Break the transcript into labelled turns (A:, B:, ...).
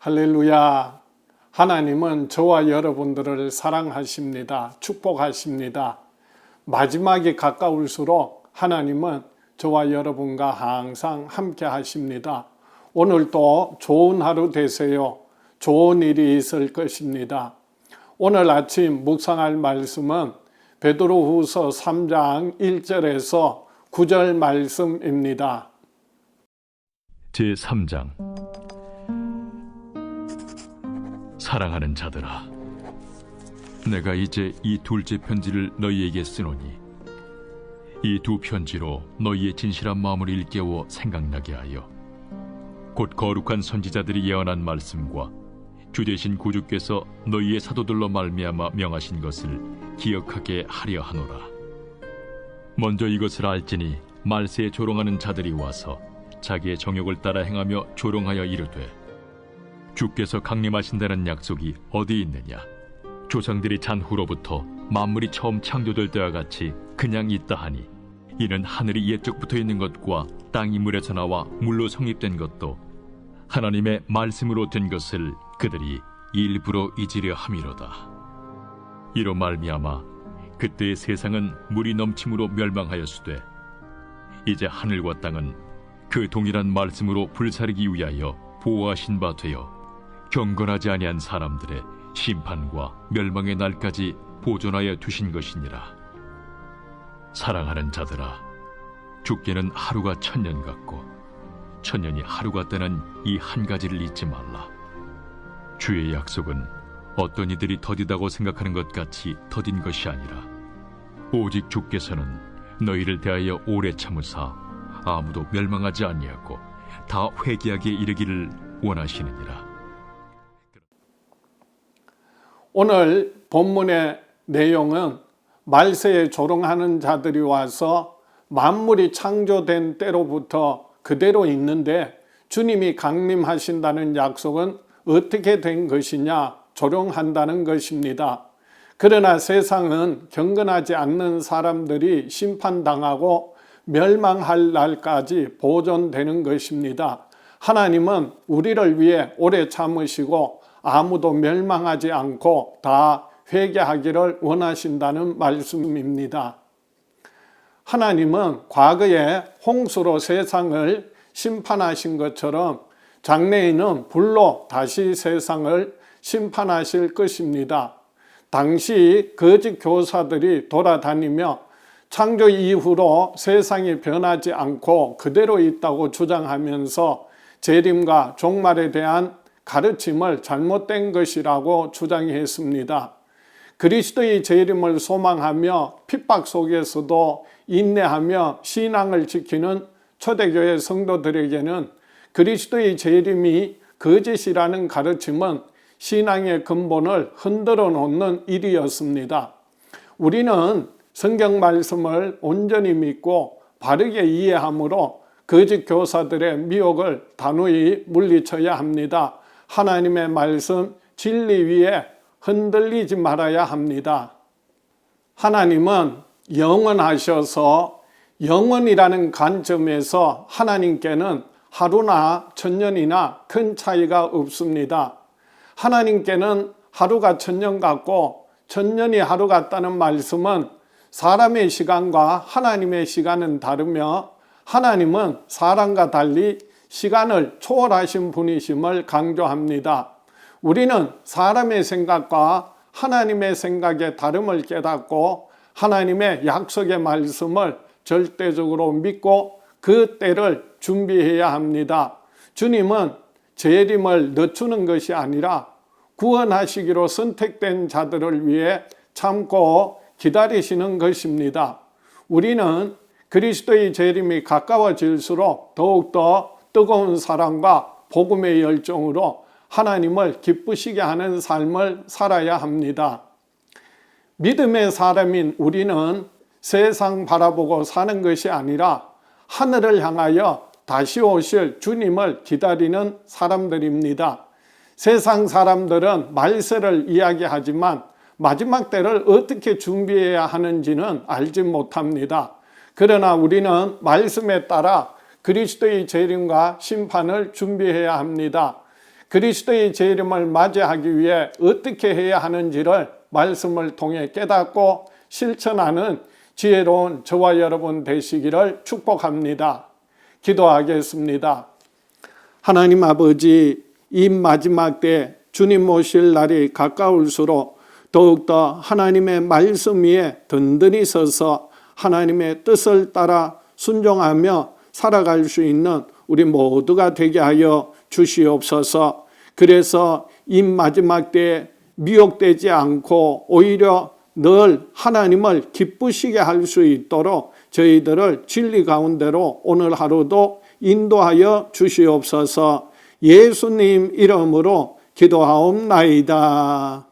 A: 할렐루야. 하나님은 저와 여러분들을 사랑하십니다. 축복하십니다. 마지막이 가까울수록 하나님은 저와 여러분과 항상 함께 하십니다. 오늘도 좋은 하루 되세요. 좋은 일이 있을 것입니다. 오늘 아침 묵상할 말씀은 베드로후서 3장 1절에서 9절 말씀입니다.
B: 제3장. 사랑하는 자들아, 내가 이제 이 둘째 편지를 너희에게 쓰노니 이 두 편지로 너희의 진실한 마음을 일깨워 생각나게 하여 곧 거룩한 선지자들이 예언한 말씀과 주 되신 구주께서 너희의 사도들로 말미암아 명하신 것을 기억하게 하려 하노라. 먼저 이것을 알지니 말세에 조롱하는 자들이 와서 자기의 정욕을 따라 행하며 조롱하여 이르되 주께서 강림하신다는 약속이 어디 있느냐? 조상들이 잔 후로부터 만물이 처음 창조될 때와 같이 그냥 있다 하니 이는 하늘이 옛적부터 있는 것과 땅이 물에서 나와 물로 성립된 것도 하나님의 말씀으로 된 것을 그들이 일부러 잊으려 함이로다. 이로 말미암아 그때의 세상은 물이 넘침으로 멸망하였으되 이제 하늘과 땅은 그 동일한 말씀으로 불사르기 위하여 보호하신 바 되어 경건하지 아니한 사람들의 심판과 멸망의 날까지 보존하여 두신 것이니라. 사랑하는 자들아, 주께는 하루가 천년 같고 천년이 하루 같다는 이 한 가지를 잊지 말라. 주의 약속은 어떤 이들이 더디다고 생각하는 것 같이 더딘 것이 아니라 오직 주께서는 너희를 대하여 오래 참으사 아무도 멸망하지 아니하고 다 회개하기에 이르기를 원하시느니라.
A: 오늘 본문의 내용은 말세에 조롱하는 자들이 와서 만물이 창조된 때로부터 그대로 있는데 주님이 강림하신다는 약속은 어떻게 된 것이냐, 조롱한다는 것입니다. 그러나 세상은 경건하지 않는 사람들이 심판당하고 멸망할 날까지 보존되는 것입니다. 하나님은 우리를 위해 오래 참으시고 아무도 멸망하지 않고 다 회개하기를 원하신다는 말씀입니다. 하나님은 과거에 홍수로 세상을 심판하신 것처럼 장래에는 불로 다시 세상을 심판하실 것입니다. 당시 거짓 교사들이 돌아다니며 창조 이후로 세상이 변하지 않고 그대로 있다고 주장하면서 재림과 종말에 대한 가르침을 잘못된 것이라고 주장했습니다. 그리스도의 재림을 소망하며 핍박 속에서도 인내하며 신앙을 지키는 초대교회 성도들에게는 그리스도의 재림이 거짓이라는 가르침은 신앙의 근본을 흔들어 놓는 일이었습니다. 우리는 성경 말씀을 온전히 믿고 바르게 이해함으로 거짓 교사들의 미혹을 단호히 물리쳐야 합니다. 하나님의 말씀 진리 위에 흔들리지 말아야 합니다. 하나님은 영원하셔서 영원이라는 관점에서 하나님께는 하루나 천년이나 큰 차이가 없습니다. 하나님께는 하루가 천년 같고 천년이 하루 같다는 말씀은 사람의 시간과 하나님의 시간은 다르며 하나님은 사람과 달리 시간을 초월하신 분이심을 강조합니다. 우리는 사람의 생각과 하나님의 생각의 다름을 깨닫고 하나님의 약속의 말씀을 절대적으로 믿고 그 때를 준비해야 합니다. 주님은 재림을 늦추는 것이 아니라 구원하시기로 선택된 자들을 위해 참고 기다리시는 것입니다. 우리는 그리스도의 재림이 가까워질수록 더욱더 뜨거운 사랑과 복음의 열정으로 하나님을 기쁘시게 하는 삶을 살아야 합니다. 믿음의 사람인 우리는 세상 바라보고 사는 것이 아니라 하늘을 향하여 다시 오실 주님을 기다리는 사람들입니다. 세상 사람들은 말세를 이야기하지만 마지막 때를 어떻게 준비해야 하는지는 알지 못합니다. 그러나 우리는 말씀에 따라 그리스도의 재림과 심판을 준비해야 합니다. 그리스도의 재림을 맞이하기 위해 어떻게 해야 하는지를 말씀을 통해 깨닫고 실천하는 지혜로운 저와 여러분 되시기를 축복합니다. 기도하겠습니다. 하나님 아버지, 이 마지막 때 주님 오실 날이 가까울수록 더욱더 하나님의 말씀 위에 든든히 서서 하나님의 뜻을 따라 순종하며 살아갈 수 있는 우리 모두가 되게 하여 주시옵소서. 그래서 이 마지막 때에 미혹되지 않고 오히려 늘 하나님을 기쁘시게 할 수 있도록 저희들을 진리 가운데로 오늘 하루도 인도하여 주시옵소서. 예수님 이름으로 기도하옵나이다.